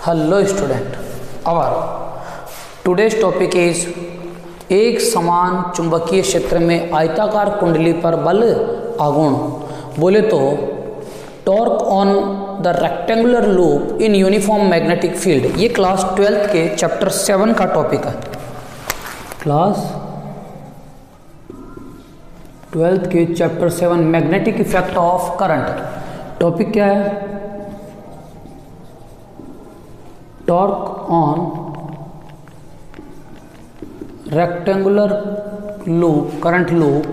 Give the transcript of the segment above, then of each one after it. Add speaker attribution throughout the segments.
Speaker 1: Hello student, our today's topic is एक समान चुंबकीय क्षेत्र में आयताकार कुंडली पर बल आघूर्ण। बोले तो torque on the rectangular loop in uniform magnetic field. ये क्लास 12th के चैप्टर 7 का टॉपिक है। क्लास 12th के chapter 7 magnetic effect of current. Topic क्या है? Torque on rectangular loop, current loop,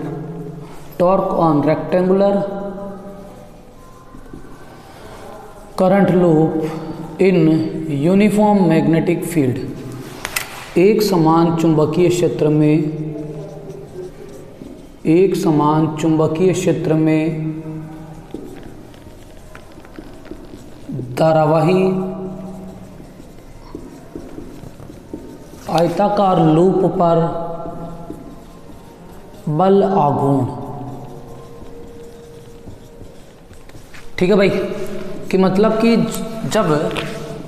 Speaker 1: torque on rectangular current loop in uniform magnetic field. एक समान चुंबकीय क्षेत्र में धारावाही आयताकार लूप पर बल आघूर्ण। ठीक है भाई, कि मतलब कि जब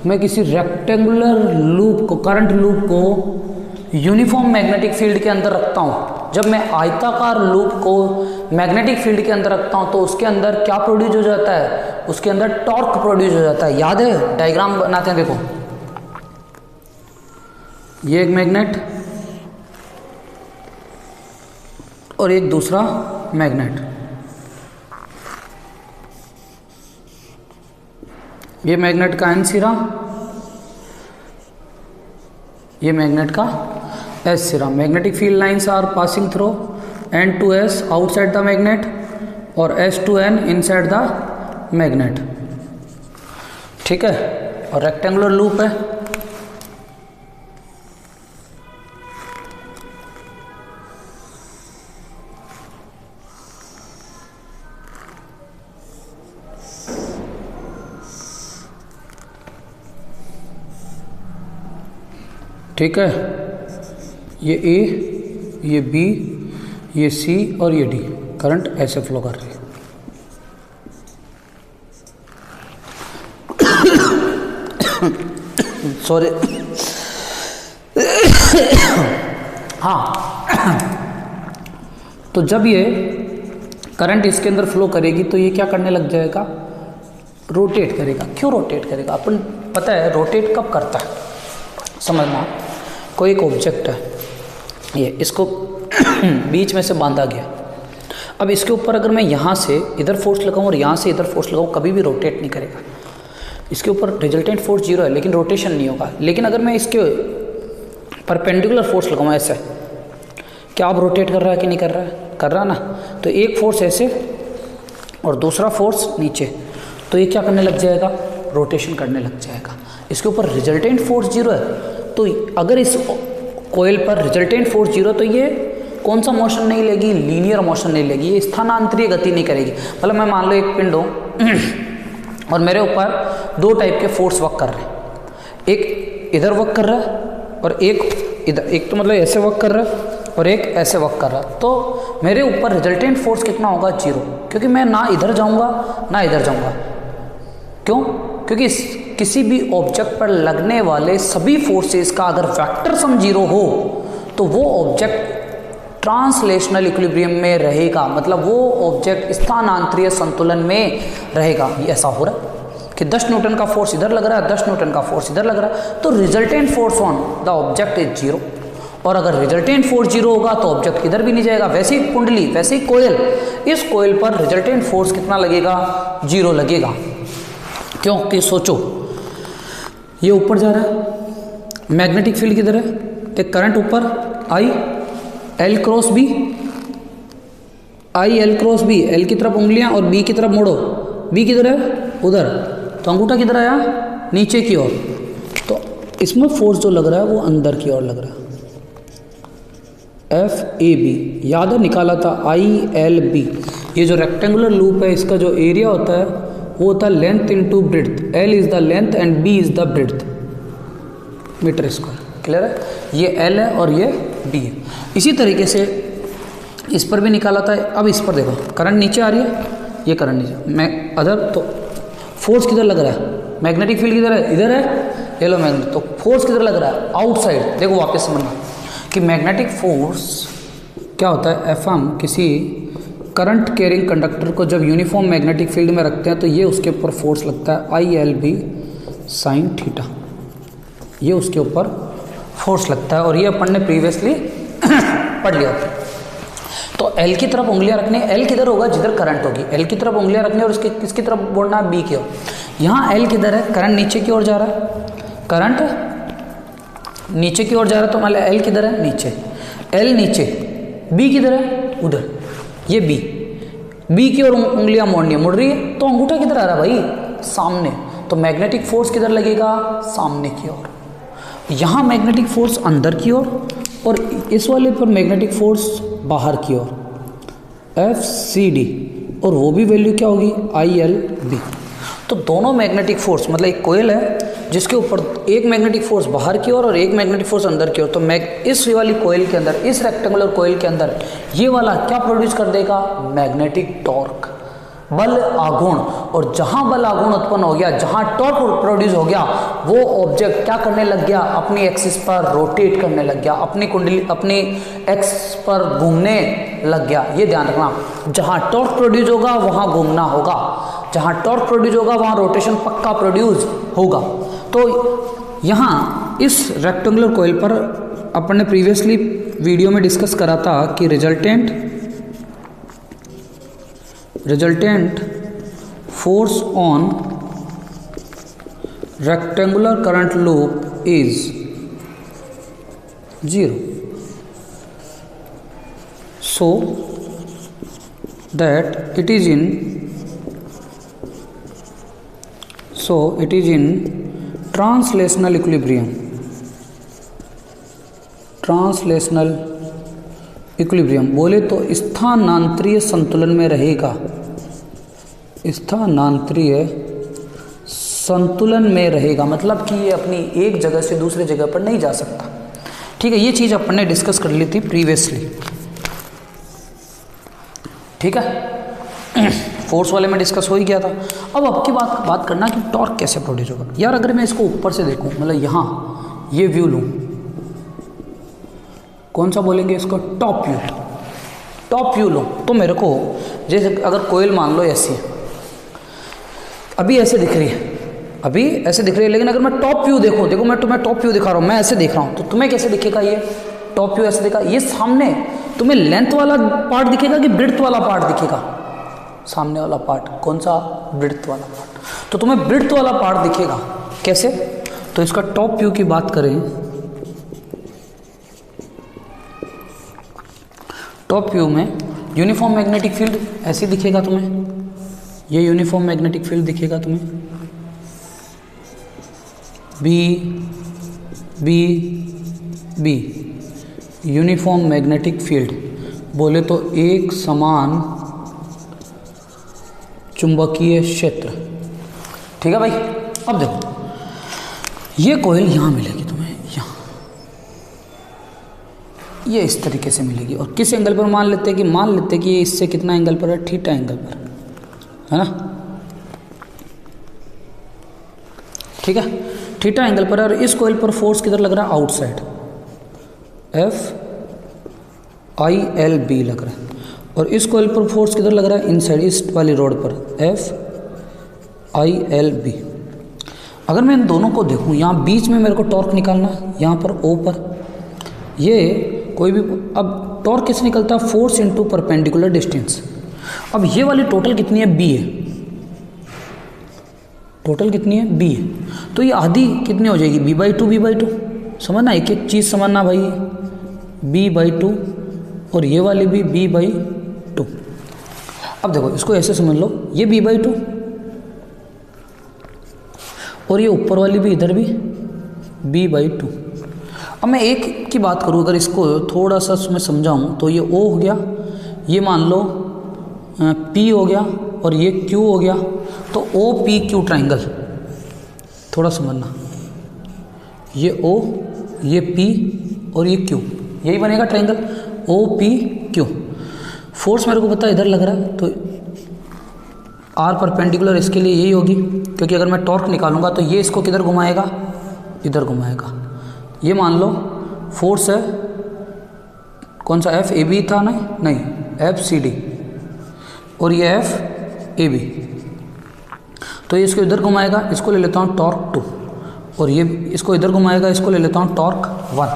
Speaker 1: मैं किसी रेक्टेंगुलर लूप को, करंट लूप को यूनिफॉर्म मैग्नेटिक फील्ड के अंदर रखता हूँ, जब मैं आयताकार लूप को मैग्नेटिक फील्ड के अंदर रखता हूँ तो उसके अंदर क्या प्रोड्यूस हो जाता है? उसके अंदर टॉर्क प्रोड्यूस हो जाता है। याद है? डायग्राम बनाते हैं, देखो ये एक मैग्नेट और एक दूसरा मैग्नेट। ये मैग्नेट का एन सिरा, ये मैग्नेट का एस सिरा। Magnetic field lines are passing through N to S outside the magnet और S to N inside the magnet. ठीक है, और रेक्टेंगुलर लूप है। ठीक है, ये ए, ये बी, ये सी और ये डी। करंट ऐसे फ्लो कर रही है। सॉरी। हाँ, तो जब ये करंट इसके अंदर फ्लो करेगी तो ये क्या करने लग जाएगा? रोटेट करेगा। क्यों रोटेट करेगा? अपन पता है रोटेट कब करता है, समझना। कोई एक ऑब्जेक्ट है, ये इसको बीच में से बांधा गया। अब इसके ऊपर अगर मैं यहाँ से इधर फोर्स लगाऊँ और यहाँ से इधर फोर्स लगाऊँ, कभी भी रोटेट नहीं करेगा। इसके ऊपर रिजल्टेंट फोर्स 0 है लेकिन रोटेशन नहीं होगा। लेकिन अगर मैं इसके परपेंडिकुलर फोर्स लगाऊँ ऐसे, क्या अब रोटेट कर रहा है कि नहीं कर रहा है? कर रहा ना। तो एक फोर्स ऐसे और दूसरा फोर्स नीचे, तो ये क्या करने लग जाएगा? रोटेशन करने लग जाएगा। इसके ऊपर रिजल्टेंट फोर्स 0 है, तो अगर इस कोयल पर रिजल्टेंट फोर्स 0 तो ये कौन सा मोशन नहीं लेगी? लीनियर मोशन नहीं लेगी, ये स्थानांतरीय गति नहीं करेगी। मतलब मैं मान लो एक पिंड हूँ और मेरे ऊपर दो टाइप के फोर्स वर्क कर रहे हैं। एक इधर वर्क कर रहा है और एक इधर। एक तो मतलब ऐसे वर्क कर रहा है और एक ऐसे वर्क कर रहा है। तो मेरे ऊपर रिजल्टेंट फोर्स कितना होगा? 0, क्योंकि मैं ना इधर जाऊँगा ना इधर जाऊँगा। क्यों? क्योंकि किसी भी ऑब्जेक्ट पर लगने वाले सभी फोर्सेस का अगर वेक्टर सम 0 हो तो वो ऑब्जेक्ट ट्रांसलेशनल इक्विलिब्रियम में रहेगा। मतलब वो ऑब्जेक्ट स्थानांतरीय संतुलन में रहेगा। ये ऐसा हो रहा है कि 10 न्यूटन का फोर्स इधर लग रहा है, 10 न्यूटन का फोर्स इधर लग रहा है, तो resultant force on the object is 0। और अगर रिजल्टेंट फोर्स 0 होगा तो ऑब्जेक्ट किधर भी नहीं जाएगा। वैसे ही कुंडली, वैसे ही कोयल, इस कोयल पर रिजल्टेंट फोर्स कितना लगेगा? 0 लगेगा। क्योंकि सोचो, ये ऊपर जा रहा है, मैग्नेटिक फील्ड किधर है? एक करंट ऊपर I L cross B, I L cross B, L की तरफ उंगलियां और बी की तरफ मोड़ो। बी किधर है? उधर। तो अंगूठा किधर आया? नीचे की ओर। तो इसमें फोर्स जो लग रहा है वो अंदर की ओर लग रहा है। एफ ए बी याद है, निकाला था आई एल बी। ये जो रेक्टेंगुलर लूप है इसका जो एरिया होता है वो होता है length into breadth. L is the length and B is the breadth, metre square. Clear है? ये एल है और ये बी है। इसी तरीके से इस पर भी निकाला था। अब इस पर देखो, करंट नीचे आ रही है, ये करंट नीचे, मैं अदर तो फोर्स किधर लग रहा है, मैग्नेटिक फील्ड किधर है, इधर है, येलो मैग्नेट, तो फोर्स किधर लग रहा है, आउटसाइड। देखो वापस समझना कि मैग्नेटिक फोर्स क्या होता है, एफएम किसी करंट कैरिंग कंडक्टर को जब यूनिफॉर्म मैग्नेटिक फील्ड में रखते हैं तो ये उसके ऊपर फोर्स लगता है ILB साइन थीटा, ये उसके ऊपर फोर्स लगता है। और ये अपन ने प्रीवियसली पढ़ लिया। तो L की तरफ उंगलियां रखनी, L किधर होगा, जिधर करंट होगी, L की तरफ उंगलियां रखनी और उसके किसकी तरफ बोलना है, B की ओर। यहाँ L किधर है, करंट नीचे की ओर जा रहा है, करंट नीचे की ओर जा रहा है, तो मान लिया L किधर है, नीचे, L नीचे, B किधर है, उधर, ये B की ओर उंगलियां मोड़नी है, मुड़ रही है, तो अंगूठा किधर आ रहा है भाई, सामने, तो मैग्नेटिक फोर्स किधर लगेगा, सामने की ओर। यहाँ मैग्नेटिक फोर्स अंदर की ओर और इस वाले पर मैग्नेटिक फोर्स बाहर की ओर, FCD, और वो भी वैल्यू क्या होगी, ILB। तो दोनों मैग्नेटिक फोर्स, मतलब एक कोयल है जिसके ऊपर एक मैग्नेटिक फोर्स बाहर की ओर और एक मैग्नेटिक फोर्स अंदर की ओर, तो इस वाली कोयल के अंदर, इस रेक्टेंगुलर कोयल के अंदर ये वाला क्या प्रोड्यूस कर देगा, मैग्नेटिक टॉर्क, बल आघूर्ण। और जहां बल आघूर्ण उत्पन्न हो गया, जहां टॉर्क प्रोड्यूस हो गया, वो ऑब्जेक्ट क्या करने लग गया, अपनी एक्सिस पर रोटेट करने लग गया, अपनी कुंडली अपनी एक्स पर घूमने लग गया। ये ध्यान रखना, जहां टॉर्क प्रोड्यूस होगा वहां घूमना होगा, जहां टॉर्क प्रोड्यूस होगा वहां रोटेशन पक्का प्रोड्यूस होगा। तो यहाँ इस रेक्टेंगुलर कॉइल पर अपन ने प्रीवियसली वीडियो में डिस्कस करा था कि resultant force on rectangular current loop is 0, so that it is in translational equilibrium बोले तो स्थानांतरीय संतुलन में रहेगा, स्थानांतरीय संतुलन में रहेगा, मतलब कि ये अपनी एक जगह से दूसरे जगह पर नहीं जा सकता। ठीक है, ये चीज़ अपन ने डिस्कस कर ली थी प्रीवियसली। ठीक है, फोर्स वाले में डिस्कस हो ही गया था। अब की बात करना कि टॉर्क कैसे प्रोड्यूस होगा। यार अगर मैं इसको ऊपर से देखूं, मतलब यहाँ ये व्यू लूँ, कौन सा बोलेंगे इसको, टॉप व्यू लूँ, तो मेरे को जैसे अगर कोयल मान लो ऐसी है, अभी ऐसे दिख रही है, लेकिन अगर मैं टॉप व्यू देखो मैं तुम्हें टॉप व्यू दिखा रहा हूँ, मैं ऐसे देख रहा हूँ, तो तुम्हें कैसे दिखेगा, ये टॉप व्यू ऐसे दिखा, ये सामने तुम्हें लेंथ वाला पार्ट दिखेगा कि ब्रेड्थ वाला पार्ट दिखेगा, सामने वाला पार्ट, कौन सा, ब्रेड्थ वाला पार्ट। तो तुम्हें ब्रेड्थ वाला पार्ट दिखेगा, कैसे, तो इसका टॉप व्यू की बात करें, टॉप व्यू में यूनिफॉर्म मैग्नेटिक फील्ड ऐसे दिखेगा तुम्हें, ये यूनिफॉर्म मैग्नेटिक फील्ड दिखेगा तुम्हें, बी यूनिफॉर्म मैग्नेटिक फील्ड बोले तो एक समान चुंबकीय क्षेत्र। ठीक है भाई, अब देखो ये कोयल यहाँ मिलेगी तुम्हें, यहाँ ये इस तरीके से मिलेगी, और किस एंगल पर मान लेते हैं कि ये इससे कितना एंगल पर है, थीटा एंगल पर, है ना। ठीक है, थीटा एंगल पर है, और इस कोयल पर फोर्स किधर लग रहा है, आउटसाइड, FILB लग रहा है, और इस कोयल पर फोर्स किधर लग रहा है, इनसाइड, इस वाली रोड पर, FILB। अगर मैं इन दोनों को देखूं, यहाँ बीच में मेरे को टॉर्क निकालना है, यहाँ पर O पर, ये कोई भी, अब टॉर्क कैसे निकलता है, फोर्स इनटू परपेंडिकुलर डिस्टेंस। अब ये वाली टोटल कितनी है, B है, टोटल कितनी है, B है, तो ये आधी कितनी हो जाएगी, B/2 समझना, एक एक चीज़ समझना भाई, B/2 और ये वाली भी B/2। अब देखो इसको ऐसे समझ लो, ये B/2 और ये ऊपर वाली भी, इधर भी B/2। अब मैं एक की बात करूँ, अगर इसको थोड़ा सा मैं समझाऊँ, तो ये O हो गया, ये मान लो P हो गया, और ये Q हो गया, तो OPQ ट्राइंगल, थोड़ा समझना, ये O, ये P और ये Q, यही बनेगा ट्राइंगल OPQ। फोर्स मेरे को पता है इधर लग रहा है, तो R परपेंडिकुलर इसके लिए यही होगी, क्योंकि अगर मैं टॉर्क निकालूंगा तो ये इसको किधर घुमाएगा, इधर घुमाएगा। ये मान लो फोर्स है, कौन सा एफ ए बी था ना, नहीं एफ सी डी, और ये एफ ए बी, तो ये इसको इधर घुमाएगा, इसको ले लेता हूँ टॉर्क 2, और ये इसको इधर घुमाएगा, इसको ले लेता हूँ टॉर्क 1।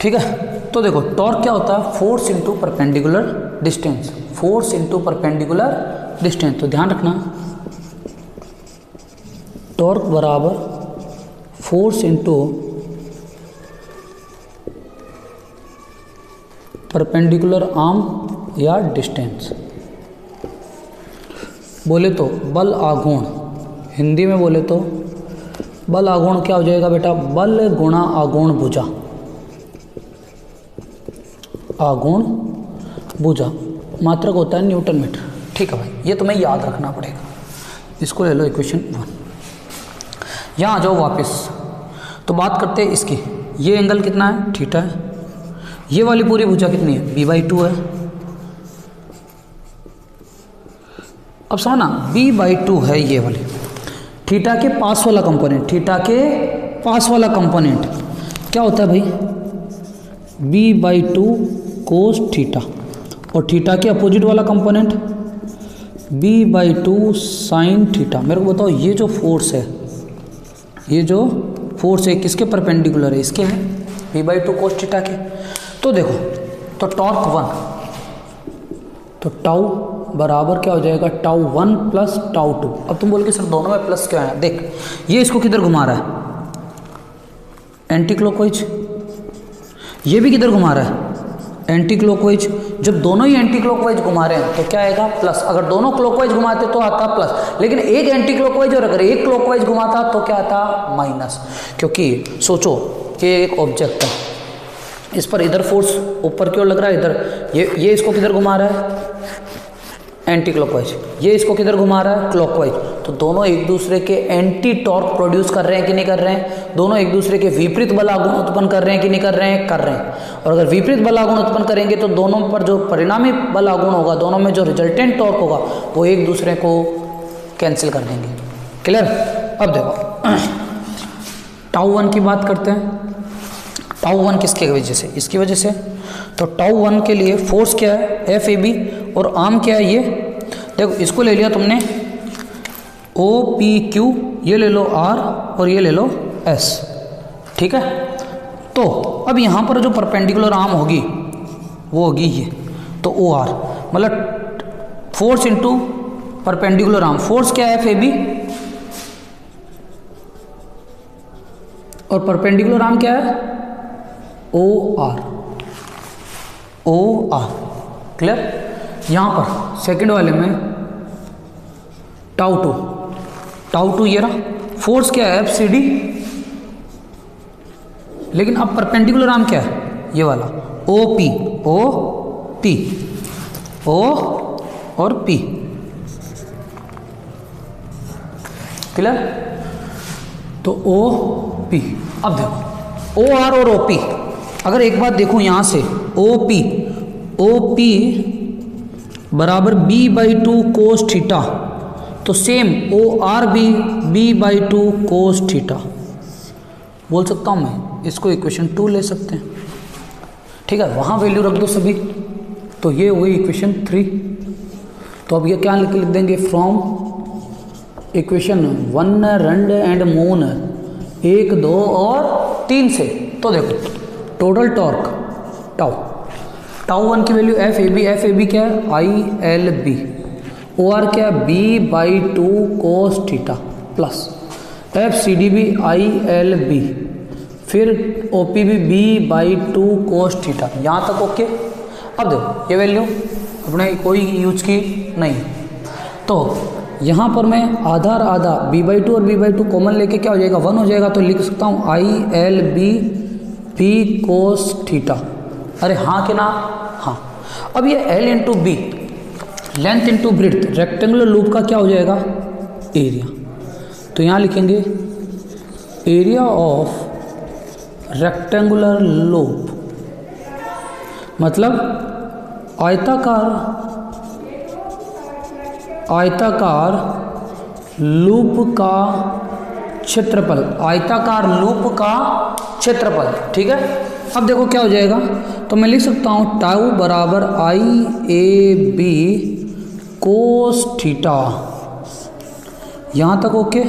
Speaker 1: ठीक है, तो देखो टॉर्क क्या होता है, force into perpendicular distance, force into perpendicular distance. तो ध्यान रखना टॉर्क बराबर फोर्स इंटू परपेंडिकुलर आर्म या डिस्टेंस। बोले तो बल आघूर्ण, हिंदी में बोले तो बल आघूर्ण क्या हो जाएगा बेटा, बल गुणा आघूर्ण भुजा, आघूर्ण भुजा मात्रक होता है न्यूटन मीटर। ठीक है भाई, ये तुम्हें याद रखना पड़ेगा। इसको ले लो इक्वेशन 1। यहाँ आ जाओ वापस, तो बात करते हैं इसकी। ये एंगल कितना है, थीटा है। ये वाली पूरी भुजा कितनी है, b/2 है। अब समझना b/2 है ये वाली, थीटा के पास वाला कंपोनेंट, थीटा के पास वाला कंपोनेंट क्या होता है भाई, b/2 कोस थीटा, और थीटा के अपोजिट वाला कंपोनेंट b/2 साइन थीटा। मेरे को बताओ ये जो फोर्स है, ये जो फोर्स है किसके परपेंडिकुलर है, इसके है, b/2 कोस थीटा के। तो देखो, तो टॉर्क 1, तो टाउ बराबर क्या हो जाएगा, टाउ 1 प्लस टाउ 2। अब तुम बोल के सर दोनों में प्लस क्या है, देख ये इसको किधर घुमा रहा है, एंटी क्लॉकवाइज, ये भी किधर घुमा रहा है, एंटी क्लॉकवाइज। जब दोनों ही एंटी क्लॉकवाइज घुमा रहे हैं तो क्या आएगा, प्लस। अगर दोनों क्लॉकवाइज घुमाते तो आता प्लस, लेकिन एक एंटी क्लॉकवाइज और अगर एक क्लॉकवाइज घुमाता तो क्या आता, माइनस। क्योंकि सोचो कि एक ऑब्जेक्ट है, इस पर इधर फोर्स ऊपर की ओर लग रहा है, इधर ये इसको किधर घुमा रहा है, एंटी क्लॉकवाइज, ये इसको किधर घुमा रहा है, क्लॉकवाइज। तो दोनों एक दूसरे के एंटी टॉर्क प्रोड्यूस कर रहे हैं कि नहीं कर रहे हैं, दोनों एक दूसरे के विपरीत बल आघूर्ण उत्पन्न कर रहे हैं कि नहीं कर रहे हैं, कर रहे हैं। और अगर विपरीत बल आघूर्ण उत्पन्न करेंगे तो दोनों पर जो परिणामी बल आघूर्ण होगा, दोनों में जो रिजल्टेंट टॉर्क होगा, वो एक दूसरे को कैंसिल कर देंगे। क्लियर। अब देखो टाउ 1 की बात करते हैं। टाउ 1 किसकी वजह से, इसकी वजह से। तो टाउ 1 के लिए फोर्स क्या है, एफ ए बी, और आर्म क्या है, ये देखो इसको ले लिया तुमने ओ पी क्यू, ये ले लो आर, और ये ले लो एस। ठीक है, तो अब यहाँ पर जो परपेंडिकुलर आर्म होगी वो होगी ये, तो ओ आर, मतलब force into perpendicular arm. Force क्या है, एफ ए बी, और परपेंडिकुलर आर्म क्या है, O R, O R. Clear. यहाँ पर सेकंड वाले में टाउ 2 ये रहा, फोर्स क्या है, एफ सी डी, लेकिन अब परपेंडिकुलर आर्म क्या है, ये वाला ओ पी, ओ पी, ओ और पी। क्लियर। तो ओ पी। अब देखो ओ आर और ओ पी, अगर एक बात देखूं यहां से, ओ पी बराबर b/2 कोस थीटा, तो सेम ओ आर भी b/2 कोस थीटा बोल सकता हूँ मैं, इसको इक्वेशन 2 ले सकते हैं। ठीक है, वहाँ वैल्यू रख दो सभी, तो ये हुई इक्वेशन 3। तो अब ये क्या लिख देंगे, फ्रॉम इक्वेशन 1 रंड एंड मून 1, 2 और 3 से। तो देखो टोटल टॉर्क टाउ 1 की वैल्यू एफ ए बी क्या है, I L B, O R क्या है, b/2 cos theta, plus F C D भी आई एल बी, फिर ओ पी भी b/2 कोस थीटा। यहाँ तक ओके। अब देखो ये वैल्यू अपने कोई यूज की नहीं, तो यहाँ पर मैं आधा b/2 और b/2 कॉमन लेके क्या हो जाएगा, 1 हो जाएगा। तो लिख सकता हूँ I L B B cos theta. अरे हाँ कि ना, हाँ। अब ये L into B, length into breadth, rectangular loop का क्या हो जाएगा, एरिया। तो यहाँ लिखेंगे एरिया ऑफ रेक्टेंगुलर लूप, मतलब आयताकार लूप का क्षेत्रफल, आयताकार लूप का क्षेत्रफल, ठीक है। अब देखो क्या हो जाएगा, तो मैं लिख सकता हूँ टाउ बराबर IAB कोस थीटा, यहाँ तक ओके।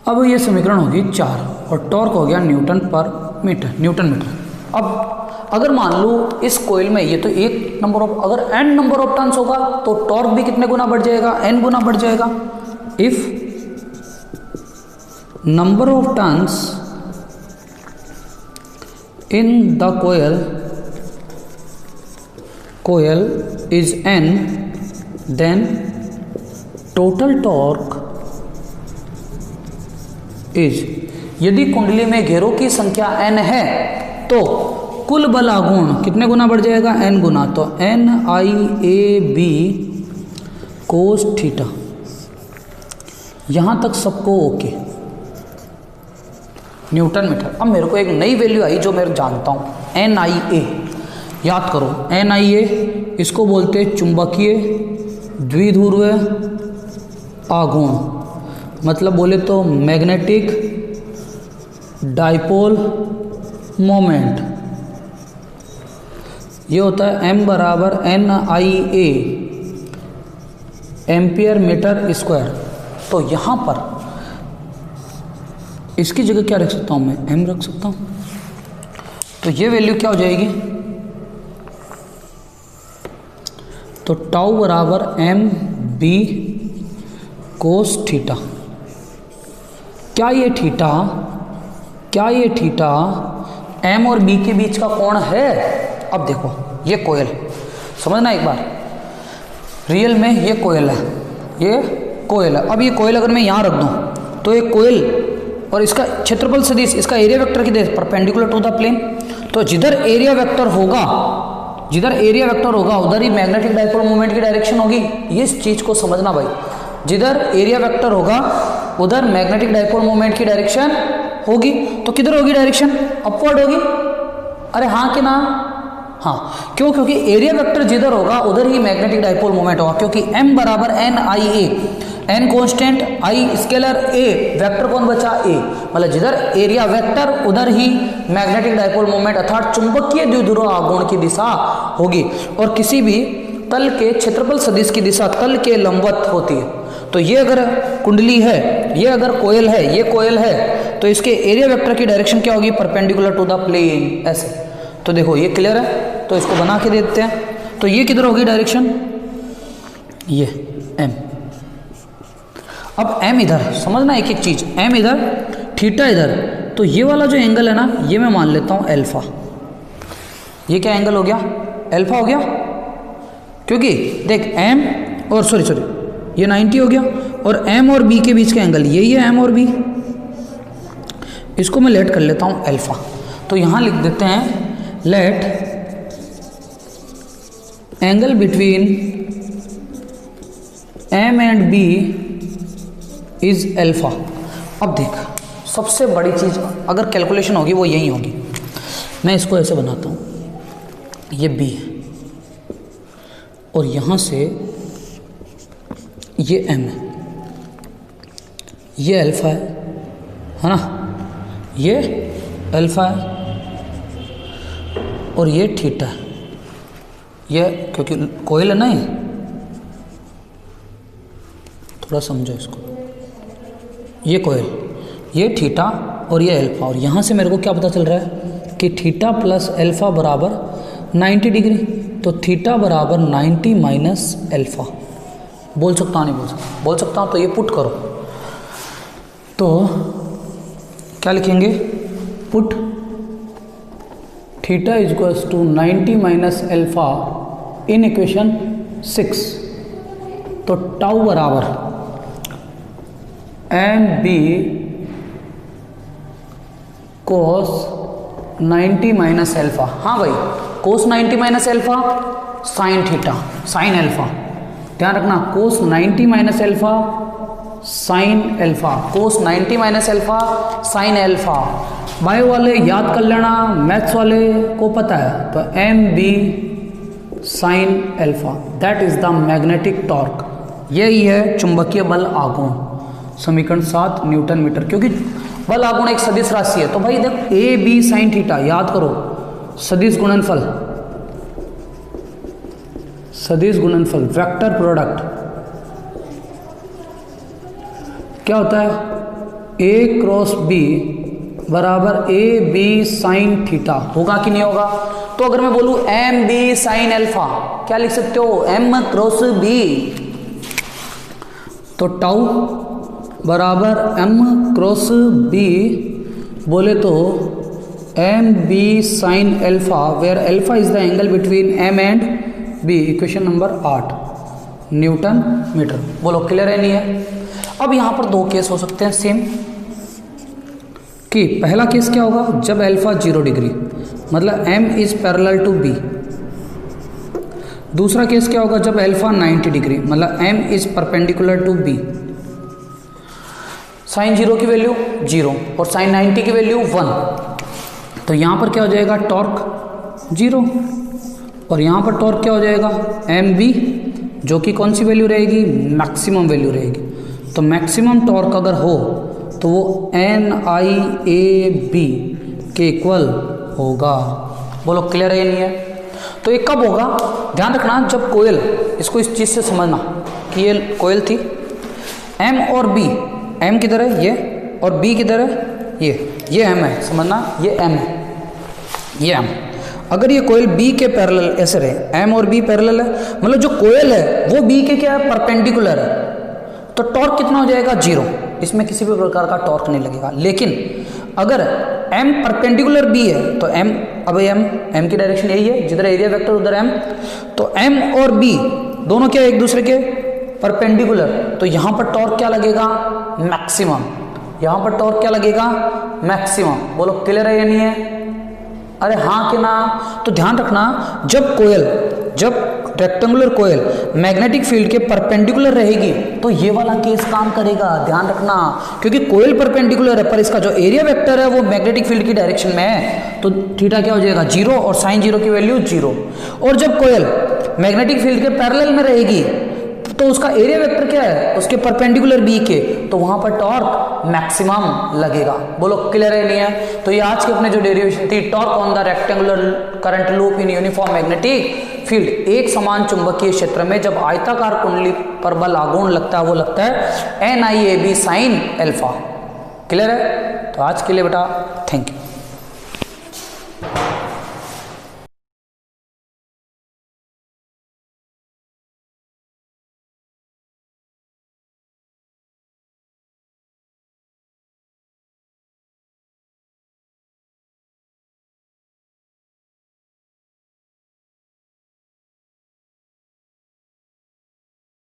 Speaker 1: अब ये समीकरण होगी 4 और टॉर्क हो गया न्यूटन पर मीटर, न्यूटन मीटर। अब अगर मान लो इस कोयल में ये तो एक नंबर ऑफ, अगर n नंबर ऑफ टर्न्स होगा तो टॉर्क भी कितने गुना बढ़ जाएगा, n गुना बढ़ जाएगा। If number of turns in the coil is n, then total torque is, यदि कुंडली में घेरों की संख्या n है तो कुल बल आघूर्ण कितने गुना बढ़ जाएगा, n गुना। तो NIAB कोस थीटा, यहां तक सबको ओके, न्यूटन मीटर। अब मेरे को एक नई वैल्यू आई जो मैं जानता हूं, NIA, याद करो NIA, इसको बोलते हैं चुंबकीय द्विध्रुवीय आघूर्ण, मतलब बोले तो मैग्नेटिक डाइपोल मोमेंट। ये होता है m बराबर NIA एम्पियर मीटर स्क्वायर। तो यहाँ पर इसकी जगह क्या रख सकता हूँ मैं, m रख सकता हूँ। तो ये वैल्यू क्या हो जाएगी, तो टाउ बराबर MB कोस थीटा। क्या ये थीटा m और b के बीच का कोण है। अब देखो ये कोयल, समझना एक बार, रियल में ये कोयल है, ये कोयल है। अब ये कोयल अगर मैं यहाँ रख दूँ तो ये कोयल और इसका क्षेत्रफल सदिश, इसका एरिया वेक्टर की देख परपेंडिकुलर टू द प्लेन। तो जिधर एरिया वेक्टर होगा उधर ही मैग्नेटिक डाइपोल मोमेंट की डायरेक्शन होगी। ये इस चीज़ को समझना भाई, जिधर एरिया वेक्टर होगा उधर मैग्नेटिक डाइपोल मोमेंट की डायरेक्शन होगी। तो किधर होगी डायरेक्शन, अपवर्ड होगी। अरे हाँ कि ना, हाँ, क्यों, क्योंकि एरिया वेक्टर जिधर होगा उधर ही मैग्नेटिक डाइपोल मोमेंट होगा, क्योंकि m बराबर NIA, n constant, I scalar, a vector कौन बचा, a, मतलब जिधर एरिया वेक्टर उधर ही मैग्नेटिक डाइपोल मोमेंट अर्थात चुंबकीय द्विध्रुव आघूर्ण की दिशा होगी। और किसी भी तल के क्षेत्रफल सदिश की दिशा तल के लंबवत होती है। तो ये अगर कुंडली है, ये अगर कोयल है, ये कोयल है, तो इसके एरिया वेक्टर की डायरेक्शन क्या होगी, परपेंडिकुलर टू द प्लेन, ऐसे। तो देखो ये क्लियर है, तो इसको बना के देते हैं। तो ये किधर होगी डायरेक्शन, ये m। अब m इधर, समझना एक एक चीज, m इधर, थीटा इधर। तो ये वाला जो एंगल है ना, ये मैं मान लेता हूँ अल्फा। ये क्या एंगल हो गया, अल्फा हो गया, क्योंकि देख m और सॉरी ये 90 हो गया, और m और b के बीच का एंगल यही है, m और b। इसको मैं लेट कर लेता हूँ अल्फा। तो यहाँ लिख देते हैं let angle between m and b is alpha. अब देख, सबसे बड़ी चीज़ अगर कैलकुलेशन होगी वो यही होगी। मैं इसको ऐसे बनाता हूँ, ये b है और यहाँ से ये m है, ये अल्फा है ना, ये अल्फा है और ये थीटा है। ये क्योंकि कोयल है ना, ये थोड़ा समझो इसको, ये कोयल, ये थीटा और ये अल्फा। और यहाँ से मेरे को क्या पता चल रहा है कि थीटा प्लस अल्फा बराबर 90 डिग्री। तो थीटा बराबर 90 माइनस अल्फा। बोल सकता हूँ, नहीं बोल सकता, बोल सकता हूँ। तो ये पुट करो, तो क्या लिखेंगे, put theta is equals to 90 minus alpha in equation 6। तो टाउ बराबर MB कोस 90 माइनस अल्फा। हाँ भाई, कोस 90 minus alpha sine theta, sine alpha, ध्यान रखना, कोस 90 माइनस अल्फा साइन अल्फा, कोस 90 minus alpha sine alpha. Bio वाले याद कर लेना, मैथ्स वाले को पता है। तो MB sine alpha, that is the magnetic torque. यही है चुंबकीय बल आघूर्ण। समीकरण 7 न्यूटन मीटर, क्योंकि बल आगुण एक सदिश राशि है। तो भाई देख ए बी साइन थीटा, याद करो सदिश गुणनफल, सदिश गुणनफल वेक्टर प्रोडक्ट क्या होता है, ए क्रॉस बी बराबर ए बी साइन थीटा, होगा कि नहीं होगा। तो अगर मैं बोलूं एम बी साइन अल्फा, क्या लिख सकते हो, एम क्रॉस बी, तो टाउ बराबर एम क्रॉस बी बोले तो M B sine alpha, where alpha is the angle between M and B, equation number 8 newton metre. बोलो क्लियर है नहीं है। अब यहां पर दो केस हो सकते हैं सेम, कि पहला केस क्या होगा, जब अल्फा 0 डिग्री मतलब m is parallel to b। दूसरा केस क्या होगा, जब अल्फा 90 डिग्री मतलब m is perpendicular to b। Sine 0 की वैल्यू 0 और साइन 90 की वैल्यू 1, तो यहाँ पर क्या हो जाएगा, टॉर्क 0 और यहाँ पर टॉर्क क्या हो जाएगा, एम बी, जो कि कौन सी वैल्यू रहेगी, मैक्सिमम वैल्यू रहेगी। तो मैक्सिमम टॉर्क अगर हो तो वो एन आई ए बी के इक्वल होगा। बोलो क्लियर है नहीं है। तो ये कब होगा, ध्यान रखना, जब कोयल, इसको इस चीज़ से समझना कि ये कोयल थी, एम और बी, एम किधर है ये और बी किधर है ये एम है, समझना ये एम है, ये एम। अगर ये कोयल बी के पैरेलल ऐसे रहे, एम और बी पैरेलल है, मतलब जो कोयल है वो बी के क्या है, परपेंडिकुलर है, तो टॉर्क कितना हो जाएगा, 0, इसमें किसी भी प्रकार का टॉर्क नहीं लगेगा। लेकिन अगर m परपेंडिकुलर b है तो m, अब m की डायरेक्शन यही है, जिधर एरिया वेक्टर उधर m, तो m और b दोनों क्या एक दूसरे के परपेंडिकुलर, तो यहां पर टॉर्क क्या लगेगा, मैक्सिमम, यहां पर टॉर्क क्या लगेगा, मैक्सिमम। बोलो क्लियर है या नहीं है, अरे हाँ कि ना। तो ध्यान रखना, जब रेक्टेंगुलर कोयल मैग्नेटिक फील्ड के परपेंडिकुलर रहेगी तो ये वाला केस काम करेगा, ध्यान रखना, क्योंकि कोयल परपेंडिकुलर है पर इसका जो एरिया वेक्टर है वो मैग्नेटिक फील्ड की डायरेक्शन में है, तो थीटा क्या हो जाएगा, 0 और साइन 0 की वैल्यू 0। और जब कोयल मैग्नेटिक फील्ड के पैरेलल में रहेगी तो उसका एरिया वेक्टर क्या है, उसके परपेंडिकुलर बी के, तो वहां पर टॉर्क मैक्सिमम लगेगा। बोलो क्लियर है नहीं है। तो ये आज के अपने जो डेरिवेशन थी, torque on the rectangular current loop in uniform magnetic field, एक समान चुंबकीय क्षेत्र में जब आयताकार कुंडली पर बल आघूर्ण लगता है वो लगता है NIAB साइन अल्फा। क्लियर है। तो आज के लिए बेटा थैंक यू।